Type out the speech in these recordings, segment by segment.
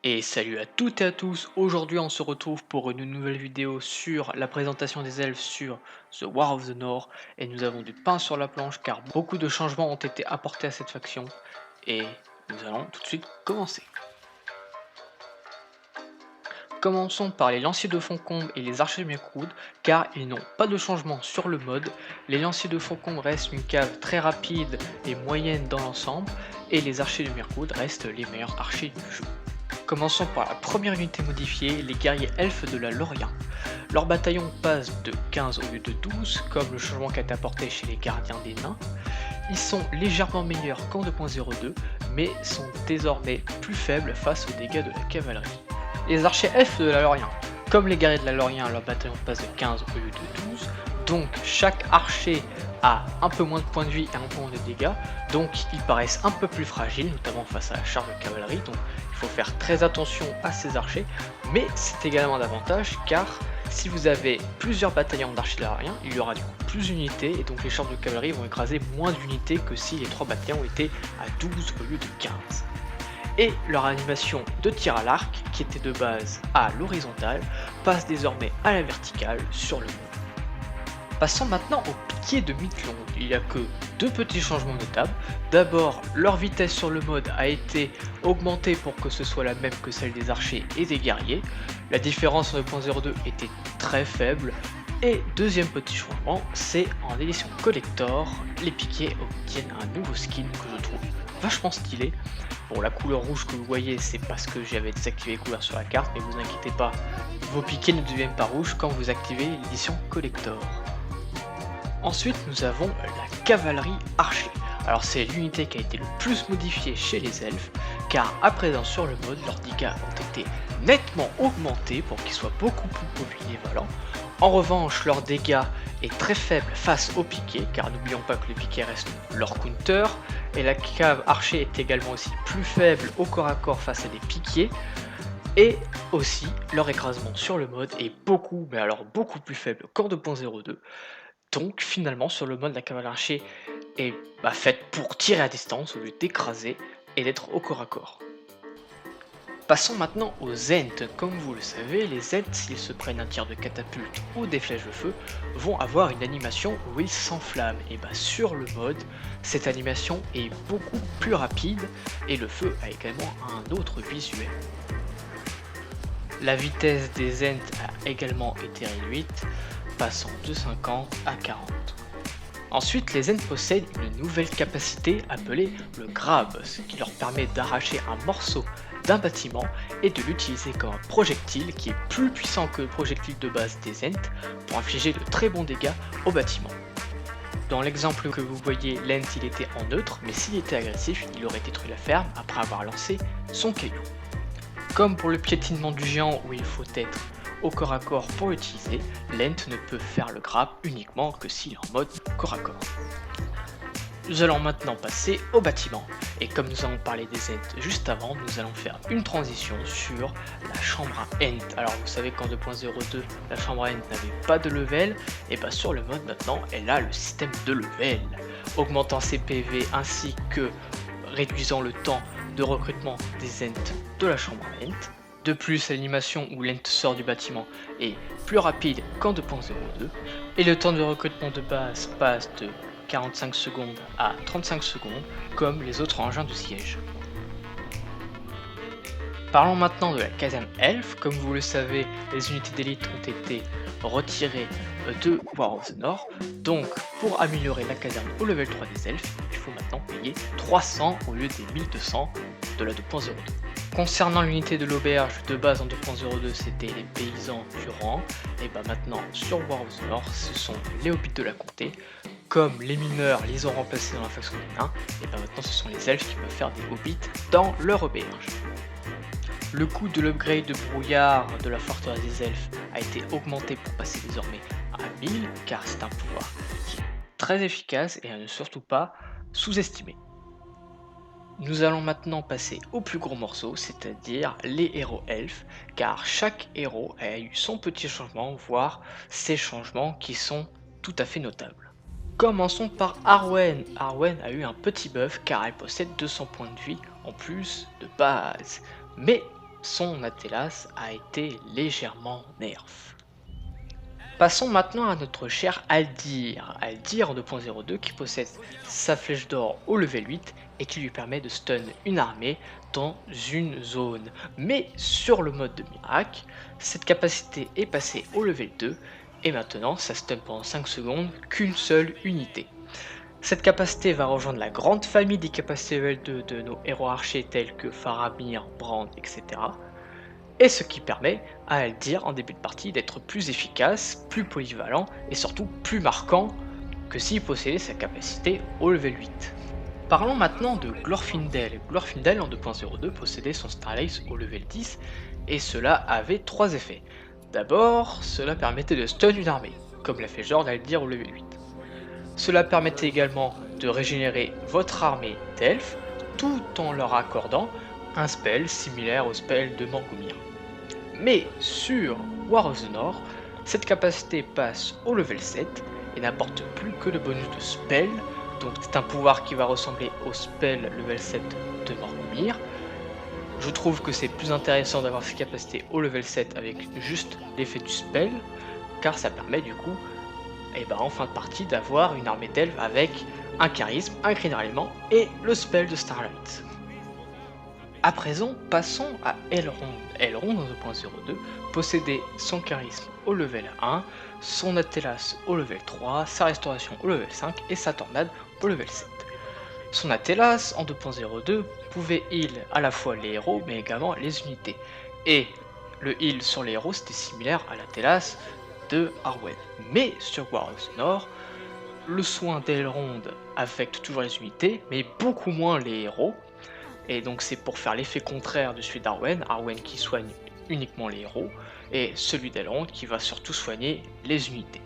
Et salut à toutes et à tous, aujourd'hui on se retrouve pour une nouvelle vidéo sur la présentation des elfes sur The War of the North et nous avons du pain sur la planche car beaucoup de changements ont été apportés à cette faction et nous allons tout de suite commencer. Commençons par les lanciers de Foncombe et les archers de Mirkwood car ils n'ont pas de changement sur le mode. Les lanciers de Foncombe restent une cave très rapide et moyenne dans l'ensemble et les archers de Mirkwood restent les meilleurs archers du jeu. Commençons par la première unité modifiée, les guerriers elfes de la Lorien. Leur bataillon passe de 15 au lieu de 12, comme le changement qui a été apporté chez les gardiens des nains. Ils sont légèrement meilleurs qu'en 2.02, mais sont désormais plus faibles face aux dégâts de la cavalerie. Les archers elfes de la Lorien. Comme les guerriers de la Lorien, leur bataillon passe de 15 au lieu de 12, donc chaque archer a un peu moins de points de vie et un peu moins de dégâts, donc ils paraissent un peu plus fragiles, notamment face à la charge de cavalerie, donc il faut faire très attention à ces archers, mais c'est également un avantage car si vous avez plusieurs bataillons d'archers de la Lorien, il y aura du coup plus d'unités et donc les charges de cavalerie vont écraser moins d'unités que si les 3 bataillons étaient à 12 au lieu de 15. Et leur animation de tir à l'arc, qui était de base à l'horizontale, passe désormais à la verticale sur le mode. Passons maintenant au piqué de Mithlond. Il n'y a que deux petits changements notables. D'abord, leur vitesse sur le mode a été augmentée pour que ce soit la même que celle des archers et des guerriers. La différence en 2.02 était très faible. Et deuxième petit changement, c'est en édition collector, les piquets obtiennent un nouveau skin que je trouve vachement stylé. Bon, la couleur rouge que vous voyez, c'est parce que j'avais désactivé les couleurs sur la carte, mais vous inquiétez pas, vos piquets ne deviennent pas rouges quand vous activez l'édition collector. Ensuite, nous avons la cavalerie archer. Alors c'est l'unité qui a été le plus modifiée chez les elfes, car à présent sur le mode, leurs dégâts ont été nettement augmentés pour qu'ils soient beaucoup plus polyvalents. En revanche, leur dégâts est très faible face au piquet, car n'oublions pas que le piquet reste leur counter, et la cave archer est également aussi plus faible au corps à corps face à des piquiers, et aussi leur écrasement sur le mode est beaucoup, mais alors beaucoup plus faible qu'en 2.02. Donc finalement sur le mode la cavalerie archer est faite pour tirer à distance au lieu d'écraser et d'être au corps à corps. Passons maintenant aux Ents. Comme vous le savez, les Ents, s'ils se prennent un tir de catapulte ou des flèches de feu, vont avoir une animation où ils s'enflamment. Et sur le mode, cette animation est beaucoup plus rapide et le feu a également un autre visuel. La vitesse des Ents a également été réduite, passant de 50 à 40. Ensuite, les Ents possèdent une nouvelle capacité appelée le grab, ce qui leur permet d'arracher un morceau d'un bâtiment et de l'utiliser comme un projectile qui est plus puissant que le projectile de base des Ents pour infliger de très bons dégâts au bâtiment. Dans l'exemple que vous voyez, l'Ent il était en neutre, mais s'il était agressif, il aurait détruit la ferme après avoir lancé son caillou. Comme pour le piétinement du géant où il faut être au corps à corps pour l'utiliser, l'Ent ne peut faire le grab uniquement que s'il est en mode corps à corps. Nous allons maintenant passer au bâtiment, et comme nous avons parlé des Ents juste avant, nous allons faire une transition sur la chambre à Ent. Alors vous savez qu'en 2.02, la chambre à Ent n'avait pas de level, et sur le mode maintenant, elle a le système de level, augmentant ses PV ainsi que réduisant le temps de recrutement des Ents de la chambre à Ent. De plus, l'animation où l'Ent sort du bâtiment est plus rapide qu'en 2.02 et le temps de recrutement de base passe de 45 secondes à 35 secondes comme les autres engins de siège. Parlons maintenant de la caserne Elf. Comme vous le savez, les unités d'élite ont été retirées de War of the North. Donc, pour améliorer la caserne au level 3 des elfes, il faut maintenant payer 300 au lieu des 1200 de la 2.02. Concernant l'unité de l'auberge de base en 2.02, c'était les paysans du rang. Et maintenant, sur War of the North, ce sont les hobbits de la comté. Comme les mineurs les ont remplacés dans la faction des nains, et maintenant ce sont les elfes qui peuvent faire des hobbits dans leur auberge. Le coût de l'upgrade de brouillard de la forteresse des elfes a été augmenté pour passer désormais à 1000 car c'est un pouvoir qui est très efficace et à ne surtout pas sous-estimer. Nous allons maintenant passer au plus gros morceau, c'est-à-dire les héros elfes, car chaque héros a eu son petit changement, voire ses changements qui sont tout à fait notables. Commençons par Arwen. Arwen a eu un petit buff car elle possède 200 points de vie en plus de base. Mais son Atelas a été légèrement nerf. Passons maintenant à notre cher Aldir. Aldir en 2.02 qui possède sa flèche d'or au level 8 et qui lui permet de stun une armée dans une zone. Mais sur le mode de miracle, cette capacité est passée au level 2 et maintenant ça stun pendant 5 secondes qu'une seule unité. Cette capacité va rejoindre la grande famille des capacités level 2 de nos héros archers tels que Faramir, Brand, etc. Et ce qui permet à Aldir en début de partie d'être plus efficace, plus polyvalent et surtout plus marquant que s'il possédait sa capacité au level 8. Parlons maintenant de Glorfindel. Glorfindel en 2.02 possédait son Starlight au level 10 et cela avait 3 effets. D'abord, cela permettait de stun une armée, comme l'a fait Jord Aldir au level 8. Cela permettait également de régénérer votre armée d'elfes tout en leur accordant un spell similaire au spell de Morgomir. Mais sur War of the North, cette capacité passe au level 7 et n'apporte plus que le bonus de spell, donc c'est un pouvoir qui va ressembler au spell level 7 de Morgomir. Je trouve que c'est plus intéressant d'avoir cette capacité au level 7 avec juste l'effet du spell, car ça permet du coup, en fin de partie, d'avoir une armée d'elfes avec un charisme, un cri d'armement et le spell de Starlight. A présent, passons à Elrond. Elrond en 2.02 possédait son charisme au level 1, son Atelas au level 3, sa restauration au level 5 et sa tornade au level 7. Son Atelas en 2.02 pouvait heal à la fois les héros mais également les unités. Et le heal sur les héros c'était similaire à l'Atelas de Arwen. Mais sur War of the North, le soin d'Elrond affecte toujours les unités mais beaucoup moins les héros. Et donc c'est pour faire l'effet contraire de celui d'Arwen, Arwen qui soigne uniquement les héros, et celui d'Elrond qui va surtout soigner les unités.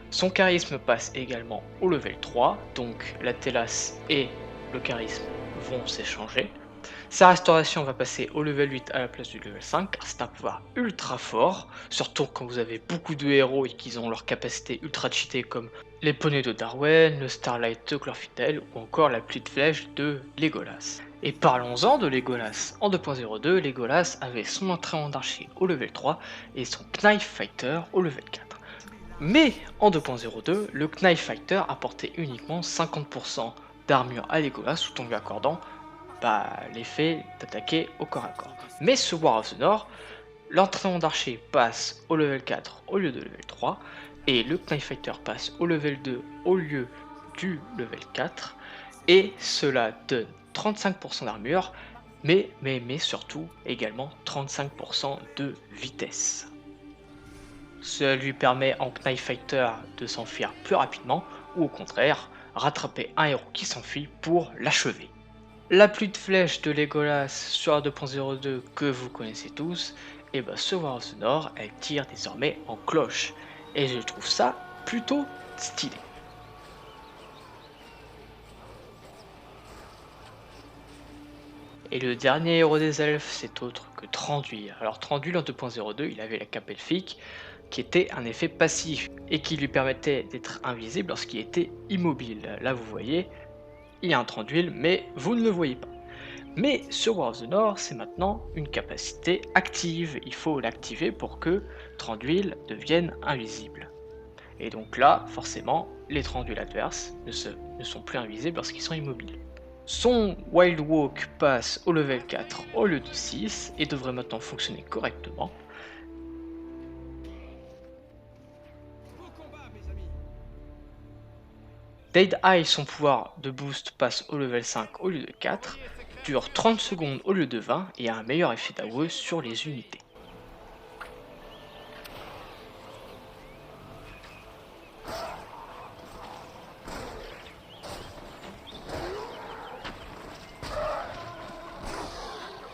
Son charisme passe également au level 3, donc la Télas et le charisme vont s'échanger. Sa restauration va passer au level 8 à la place du level 5, car c'est un pouvoir ultra fort, surtout quand vous avez beaucoup de héros et qu'ils ont leur capacité ultra cheatée comme les poneys de Darwen, le Starlight de Glorfindel ou encore la pluie de flèches de Legolas. Et parlons-en de Legolas. En 2.02, Legolas avait son entraînement d'archer au level 3 et son Knife Fighter au level 4. Mais en 2.02, le Knife Fighter apportait uniquement 50% d'armure à Legolas tout en lui accordant l'effet d'attaquer au corps à corps. Mais sur War of the North, l'entraînement d'archer passe au level 4 au lieu de level 3 et le Knife Fighter passe au level 2 au lieu du level 4 et cela donne 35% d'armure mais surtout également 35% de vitesse. Cela lui permet en Knife Fighter de s'enfuir plus rapidement ou au contraire rattraper un héros qui s'enfuit pour l'achever. La pluie de flèches de Legolas sur 2.02 que vous connaissez tous, et ce War of the North, elle tire désormais en cloche. Et je trouve ça plutôt stylé. Et le dernier héros des elfes, c'est autre que Thranduil. Alors Thranduil en 2.02, il avait la cape elfique, qui était un effet passif, et qui lui permettait d'être invisible lorsqu'il était immobile. Là vous voyez, il y a un Thranduil, mais vous ne le voyez pas. Mais sur War of the North, c'est maintenant une capacité active. Il faut l'activer pour que Thranduil devienne invisible. Et donc là, forcément, les Thranduils adverses ne sont plus invisibles lorsqu'ils sont immobiles. Son Wild Walk passe au level 4 au lieu de 6 et devrait maintenant fonctionner correctement. Dead Eye, son pouvoir de boost passe au level 5 au lieu de 4, dure 30 secondes au lieu de 20 et a un meilleur effet d'AOE sur les unités.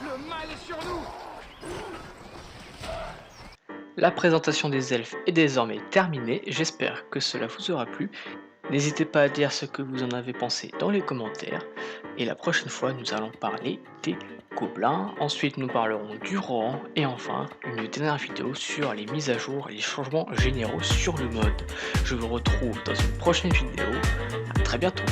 Le mal est sur nous. La présentation des elfes est désormais terminée, j'espère que cela vous aura plu. N'hésitez pas à dire ce que vous en avez pensé dans les commentaires. Et la prochaine fois, nous allons parler des gobelins. Ensuite, nous parlerons du Rohan. Et enfin, une dernière vidéo sur les mises à jour et les changements généraux sur le mode. Je vous retrouve dans une prochaine vidéo. À très bientôt.